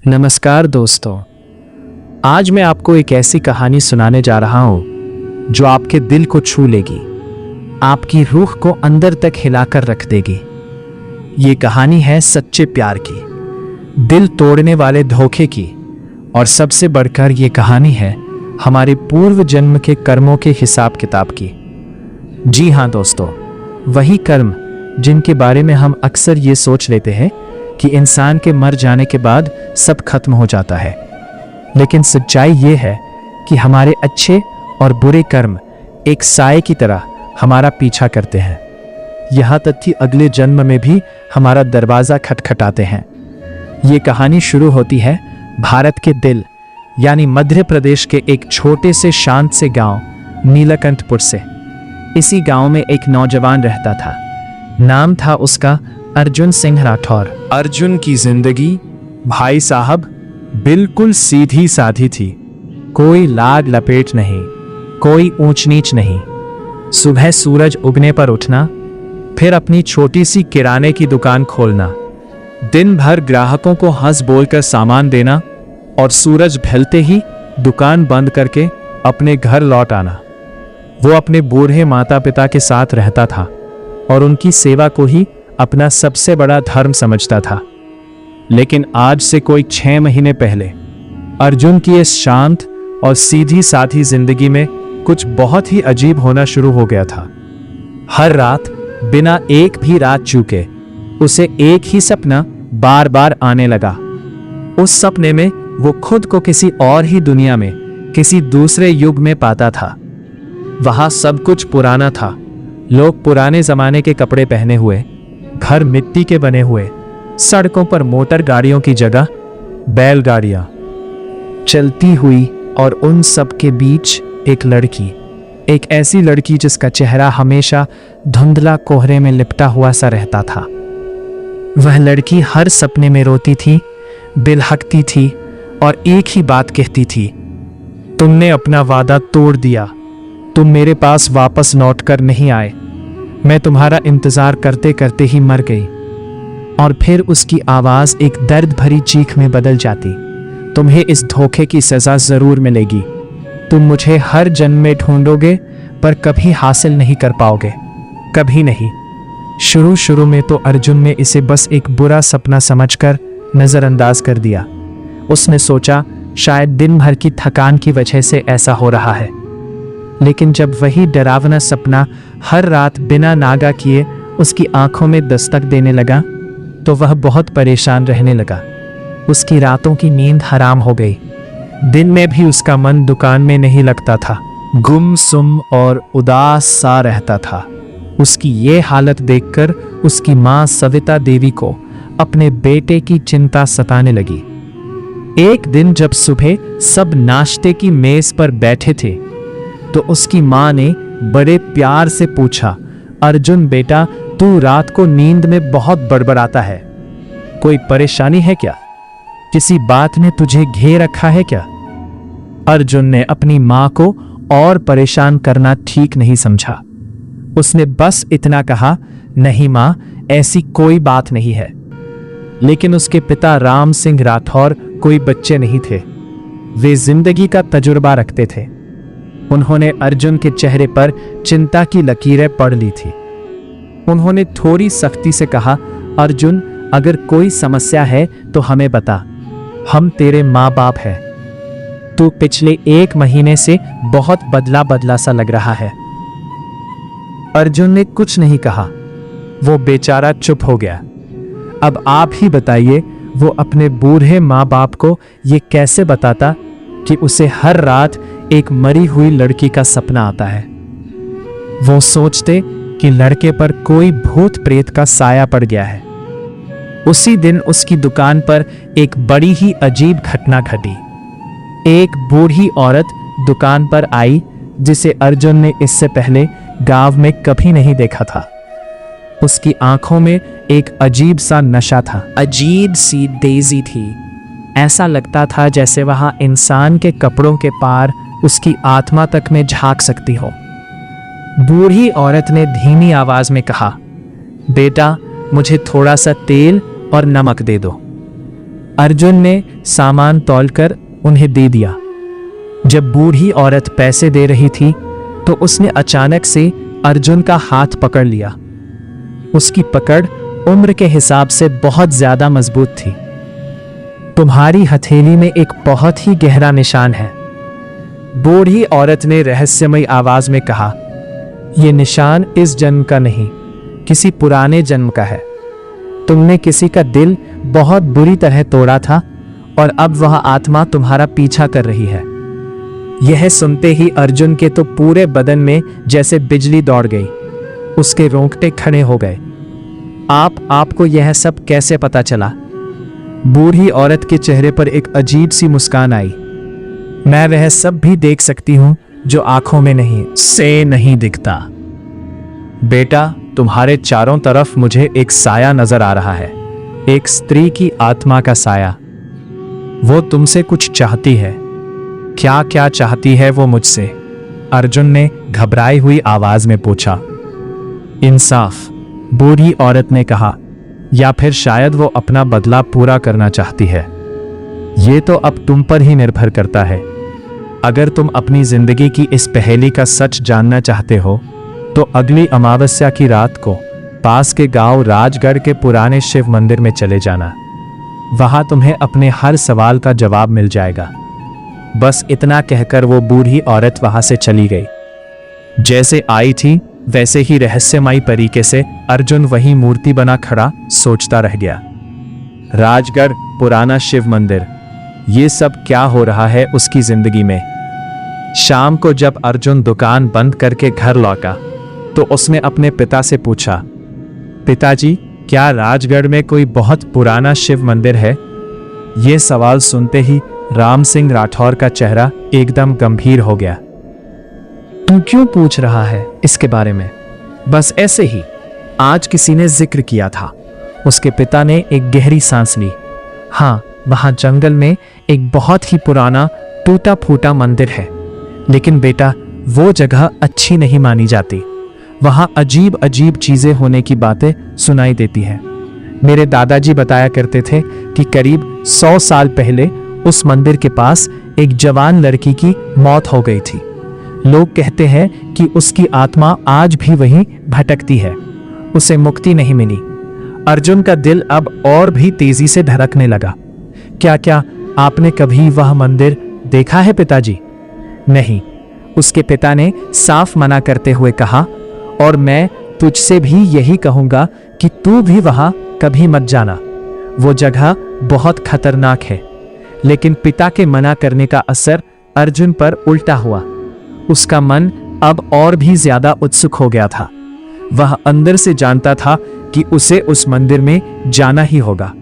नमस्कार दोस्तों, आज मैं आपको एक ऐसी कहानी सुनाने जा रहा हूं जो आपके दिल को छू लेगी, आपकी रूह को अंदर तक हिलाकर रख देगी। ये कहानी है सच्चे प्यार की, दिल तोड़ने वाले धोखे की, और सबसे बढ़कर ये कहानी है हमारे पूर्व जन्म के कर्मों के हिसाब किताब की। जी हाँ दोस्तों, वही कर्म जिनके बारे में हम अक्सर ये सोच लेते हैं कि इंसान के मर जाने के बाद सब खत्म हो जाता है, लेकिन सच्चाई ये है कि हमारे अच्छे और बुरे कर्म एक साए की तरह हमारा पीछा करते हैं, यहाँ तक कि अगले जन्म में भी हमारा दरवाज़ा खटखटाते हैं। ये कहानी शुरू होती है भारत के दिल यानी मध्य प्रदेश के एक छोटे से शांत से गांव नीलकंठपुर से। इसी गांव में एक नौजवान रहता था, नाम था उसका अर्जुन सिंह राठौर। अर्जुन की जिंदगी भाई साहब बिल्कुल सीधी साधी थी, कोई लाड लपेट नहीं, कोई ऊंच नीच नहीं। सुबह सूरज उगने पर उठना, फिर अपनी छोटी सी किराने की दुकान खोलना, दिन भर ग्राहकों को हंस बोलकर सामान देना और सूरज ढलते ही दुकान बंद करके अपने घर लौट आना। वो अपने बूढ़े माता पिता के साथ रहता था और उनकी सेवा को ही अपना सबसे बड़ा धर्म समझता था। लेकिन आज से कोई 6 महीने पहले अर्जुन की इस शांत और सीधी साधी जिंदगी में कुछ बहुत ही अजीब होना शुरू हो गया था। हर रात बिना एक भी रात चूके उसे एक ही सपना बार बार आने लगा। उस सपने में वो खुद को किसी और ही दुनिया में, किसी दूसरे युग में पाता था। वहां सब कुछ पुराना था, लोग पुराने जमाने के कपड़े पहने हुए, घर मिट्टी के बने हुए, सड़कों पर मोटर गाड़ियों की जगह बैलगाड़ियां चलती हुई, और उन सब के बीच एक लड़की, एक ऐसी लड़की जिसका चेहरा हमेशा धुंधला कोहरे में लिपटा हुआ सा रहता था। वह लड़की हर सपने में रोती थी, बिलहकती थी और एक ही बात कहती थी, तुमने अपना वादा तोड़ दिया, तुम मेरे पास वापस लौट कर नहीं आए, मैं तुम्हारा इंतजार करते करते ही मर गई। और फिर उसकी आवाज एक दर्द भरी चीख में बदल जाती, तुम्हें इस धोखे की सजा जरूर मिलेगी, तुम मुझे हर जन्म में ढूंढोगे पर कभी हासिल नहीं कर पाओगे, कभी नहीं। शुरू में तो अर्जुन ने इसे बस एक बुरा सपना समझकर नजरअंदाज कर दिया। उसने सोचा शायद दिन भर की थकान की वजह से ऐसा हो रहा है। लेकिन जब वही डरावना सपना हर रात बिना नागा किए उसकी आंखों में दस्तक देने लगा तो वह बहुत परेशान रहने लगा। उसकी रातों की नींद हराम हो गई, दिन में भी उसका मन दुकान में नहीं लगता था, गुमसुम और उदास सा रहता था। उसकी ये हालत देखकर उसकी मां सविता देवी को अपने बेटे की चिंता सताने लगी। एक दिन जब सुबह सब नाश्ते की मेज पर बैठे थे तो उसकी मां ने बड़े प्यार से पूछा, अर्जुन बेटा, तू रात को नींद में बहुत बड़बड़ाता है, कोई परेशानी है क्या? किसी बात ने तुझे घेर रखा है क्या? अर्जुन ने अपनी मां को और परेशान करना ठीक नहीं समझा। उसने बस इतना कहा, नहीं मां, ऐसी कोई बात नहीं है। लेकिन उसके पिता राम सिंह राठौर कोई बच्चे नहीं थे, वे जिंदगी का तजुर्बा रखते थे। उन्होंने अर्जुन के चेहरे पर चिंता की लकीरें पढ़ ली थी। उन्होंने थोड़ी सख्ती से कहा, अर्जुन, अगर कोई समस्या है तो हमें बता, हम तेरे माँ बाप हैं। तू पिछले 1 महीने से बहुत बदला बदला सा लग रहा है। अर्जुन ने कुछ नहीं कहा, वो बेचारा चुप हो गया। अब आप ही बताइए, वो अपने बूढ़े माँ बाप को ये कैसे बताता कि उसे हर रात एक मरी हुई लड़की का सपना आता है। वो सोचते कि लड़के पर कोई भूत प्रेत का साया पड़ गया है। उसी दिन उसकी दुकान पर एक बड़ी ही अजीब घटना घटी। एक बूढ़ी औरत दुकान पर आई जिसे अर्जुन ने इससे पहले गांव में कभी नहीं देखा था। उसकी आंखों में एक अजीब सा नशा था, अजीब सी तेजी थी। ऐसा लगता था जैसे वहां इंसान के कपड़ों के पार उसकी आत्मा तक में झांक सकती हो। बूढ़ी औरत ने धीमी आवाज में कहा, बेटा, मुझे थोड़ा सा तेल और नमक दे दो। अर्जुन ने सामान तौलकर उन्हें दे दिया। जब बूढ़ी औरत पैसे दे रही थी तो उसने अचानक से अर्जुन का हाथ पकड़ लिया। उसकी पकड़ उम्र के हिसाब से बहुत ज्यादा मजबूत थी। तुम्हारी हथेली में एक बहुत ही गहरा निशान है, बूढ़ी औरत ने रहस्यमयी आवाज में कहा। यह निशान इस जन्म का नहीं, किसी पुराने जन्म का है। तुमने किसी का दिल बहुत बुरी तरह तोड़ा था और अब वह आत्मा तुम्हारा पीछा कर रही है। यह सुनते ही अर्जुन के तो पूरे बदन में जैसे बिजली दौड़ गई। उसके रोंगटे खड़े हो गए। आपको यह सब कैसे पता चला? बूढ़ी औरत के चेहरे पर एक अजीब सी मुस्कान आई। मैं वह सब भी देख सकती हूं जो आंखों में नहीं दिखता। बेटा, तुम्हारे चारों तरफ मुझे एक साया नजर आ रहा है, एक स्त्री की आत्मा का साया। वो तुमसे कुछ चाहती है। क्या क्या चाहती है वो मुझसे? अर्जुन ने घबराई हुई आवाज में पूछा। इंसाफ, बूढ़ी औरत ने कहा, या फिर शायद वो अपना बदला पूरा करना चाहती है। ये तो अब तुम पर ही निर्भर करता है। अगर तुम अपनी जिंदगी की इस पहेली का सच जानना चाहते हो तो अगली अमावस्या की रात को पास के गांव राजगढ़ के पुराने शिव मंदिर में चले जाना। वहां तुम्हें अपने हर सवाल का जवाब मिल जाएगा। बस इतना कहकर वो बूढ़ी औरत वहां से चली गई। जैसे आई थी वैसे ही रहस्यमयी तरीके से अर्जुन वही मूर्ति बना खड़ा सोचता रह गया। राजगढ़, पुराना शिव मंदिर, ये सब क्या हो रहा है उसकी जिंदगी में? शाम को जब अर्जुन दुकान बंद करके घर लौटा तो उसने अपने पिता से पूछा, पिताजी, क्या राजगढ़ में कोई बहुत पुराना शिव मंदिर है? यह सवाल सुनते ही राम सिंह राठौर का चेहरा एकदम गंभीर हो गया। तू क्यों पूछ रहा है इसके बारे में? बस ऐसे ही, आज किसी ने जिक्र किया था। उसके पिता ने एक गहरी सांस ली। हाँ, वहां जंगल में एक बहुत ही पुराना टूटा फूटा मंदिर है, लेकिन बेटा वो जगह अच्छी नहीं मानी जाती। वहां अजीब अजीब चीजें होने की बातें सुनाई देती हैं। मेरे दादाजी बताया करते थे कि करीब 100 साल पहले उस मंदिर के पास एक जवान लड़की की मौत हो गई थी। लोग कहते हैं कि उसकी आत्मा आज भी वहीं भटकती है, उसे मुक्ति नहीं मिली। अर्जुन का दिल अब और भी तेजी से धड़कने लगा। क्या आपने कभी वह मंदिर देखा है पिताजी? नहीं, उसके पिता ने साफ मना करते हुए कहा, और मैं तुझसे भी यही कहूंगा कि तू भी वहां कभी मत जाना। वो जगह बहुत खतरनाक है। लेकिन पिता के मना करने का असर अर्जुन पर उल्टा हुआ। उसका मन अब और भी ज्यादा उत्सुक हो गया था। वह अंदर से जानता था कि उसे उस मंदिर में जाना ही होगा।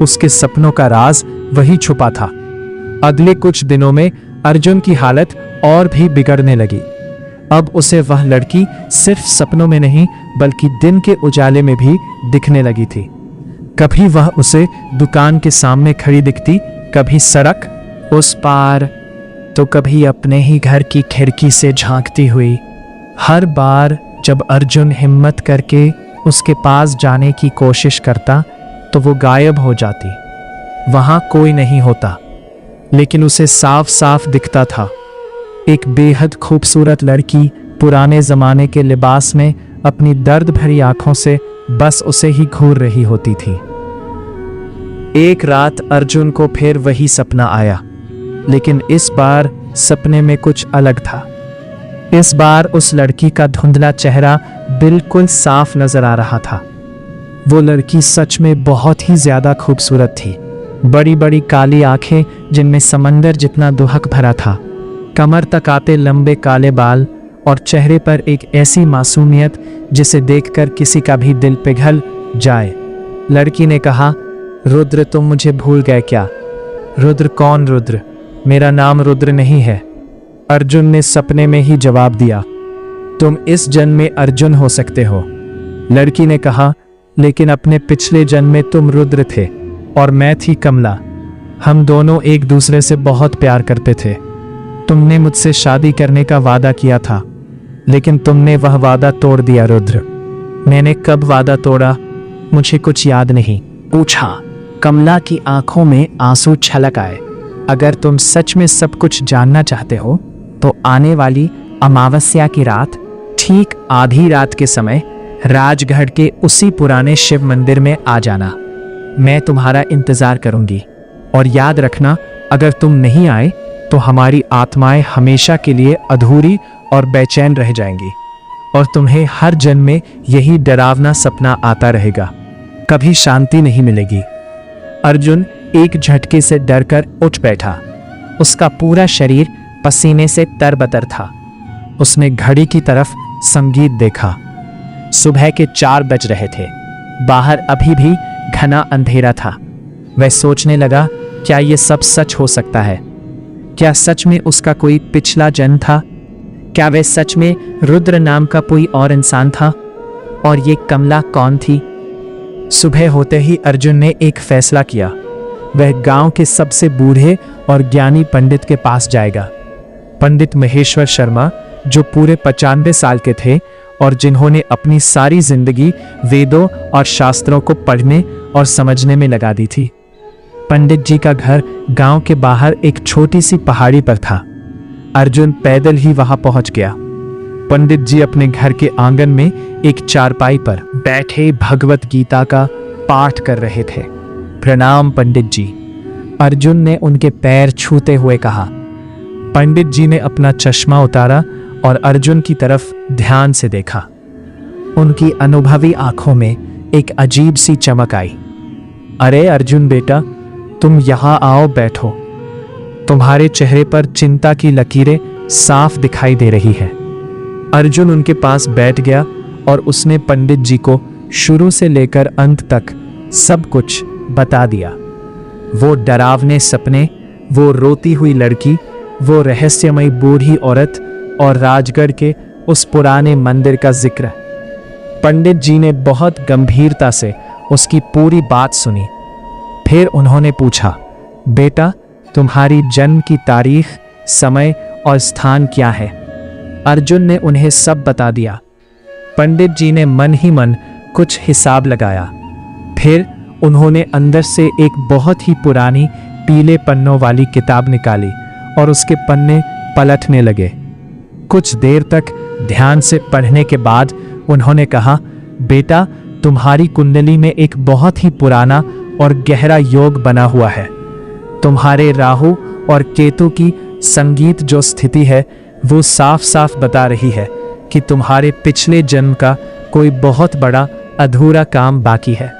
उसके सपनों का राज वही छुपा था। अगले कुछ दिनों में अर्जुन की हालत और भी बिगड़ने लगी। अब उसे वह लड़की सिर्फ सपनों में नहीं बल्कि दिन के उजाले में भी दिखने लगी थी। कभी वह उसे दुकान के सामने खड़ी दिखती, कभी सड़क उस पार, तो कभी अपने ही घर की खिड़की से झांकती हुई। हर बार जब अर्जुन हिम्मत करके उसके पास जाने की कोशिश करता तो वो गायब हो जाती। वहां कोई नहीं होता, लेकिन उसे साफ साफ दिखता था। एक बेहद खूबसूरत लड़की पुराने जमाने के लिबास में अपनी दर्द भरी आंखों से बस उसे ही घूर रही होती थी। एक रात अर्जुन को फिर वही सपना आया, लेकिन इस बार सपने में कुछ अलग था। इस बार उस लड़की का धुंधला चेहरा बिल्कुल साफ नजर आ रहा था। वो लड़की सच में बहुत ही ज्यादा खूबसूरत थी। बड़ी बड़ी काली आंखें जिनमें समंदर जितना दुहक भरा था, कमर तक आते लंबे काले बाल और चेहरे पर एक ऐसी मासूमियत जिसे देखकर किसी का भी दिल पिघल जाए। लड़की ने कहा, रुद्र, तुम मुझे भूल गए क्या? रुद्र? कौन रुद्र? मेरा नाम रुद्र नहीं है। अर्जुन ने सपने में ही जवाब दिया। तुम इस जन्म में अर्जुन हो सकते हो। लड़की ने कहा, लेकिन अपने पिछले जन्म में तुम रुद्र थे और मैं थी कमला। हम दोनों एक दूसरे से बहुत प्यार करते थे। तुमने मुझसे शादी करने का वादा किया था, लेकिन तुमने वह वादा तोड़ दिया रुद्र। मैंने कब वादा तोड़ा? मुझे कुछ याद नहीं। पूछा, कमला की आंखों में आंसू छलक आए। अगर तुम सच में सब कुछ जानना चाहते हो तो आने वाली अमावस्या की रात ठीक आधी रात के समय राजगढ़ के उसी पुराने शिव मंदिर में आ जाना। मैं तुम्हारा इंतजार करूंगी। और याद रखना, अगर तुम नहीं आए तो हमारी आत्माएं हमेशा के लिए अधूरी और बेचैन रह जाएंगी और तुम्हें हर जन्म में यही डरावना सपना आता रहेगा। कभी शांति नहीं मिलेगी। अर्जुन एक झटके से डरकर उठ बैठा। उसका पूरा शरीर पसीने से तरबतर था। उसने घड़ी की तरफ संगीत देखा। सुबह के 4 बज रहे थे। बाहर अभी भी घना अंधेरा था। वह सोचने लगा, क्या यह सब सच हो सकता है? क्या सच में उसका कोई पिछला जन्म था? क्या वह सच में रुद्र नाम का कोई और इंसान था? और ये कमला कौन थी? सुबह होते ही अर्जुन ने एक फैसला किया। वह गांव के सबसे बूढ़े और ज्ञानी पंडित के पास जाएगा। पंडित महेश्वर शर्मा, जो पूरे 95 साल के थे और जिन्होंने अपनी सारी जिंदगी वेदों और शास्त्रों को पढ़ने और समझने में लगा दी थी। पंडित जी का घर गांव के बाहर एक छोटी सी पहाड़ी पर था। अर्जुन पैदल ही वहां पहुंच गया। पंडित जी अपने घर के आंगन में एक चारपाई पर बैठे भगवत गीता का पाठ कर रहे थे। प्रणाम पंडित जी, अर्जुन ने उनके पैर छूते हुए कहा। पंडित जी ने अपना चश्मा उतारा और अर्जुन की तरफ ध्यान से देखा। उनकी अनुभवी आंखों में एक अजीब सी चमक आई। अरे अर्जुन बेटा, तुम यहां आओ, बैठो। तुम्हारे चेहरे पर चिंता की लकीरें साफ दिखाई दे रही है। अर्जुन उनके पास बैठ गया और उसने पंडित जी को शुरू से लेकर अंत तक सब कुछ बता दिया। वो डरावने सपने, वो रोती हुई लड़की, वो रहस्यमयी बूढ़ी औरत और राजगढ़ के उस पुराने मंदिर का जिक्र। पंडित जी ने बहुत गंभीरता से उसकी पूरी बात सुनी। फिर उन्होंने पूछा, बेटा, तुम्हारी जन्म की तारीख, समय और स्थान क्या है? अर्जुन ने उन्हें सब बता दिया। पंडित जी ने मन ही मन कुछ हिसाब लगाया। फिर उन्होंने अंदर से एक बहुत ही पुरानी पीले पन्नों वाली किताब निकाली और उसके पन्ने पलटने लगे। कुछ देर तक ध्यान से पढ़ने के बाद उन्होंने कहा, बेटा, तुम्हारी कुंडली में एक बहुत ही पुराना और गहरा योग बना हुआ है। तुम्हारे राहु और केतु की संगीत जो स्थिति है वो साफ साफ बता रही है कि तुम्हारे पिछले जन्म का कोई बहुत बड़ा अधूरा काम बाकी है।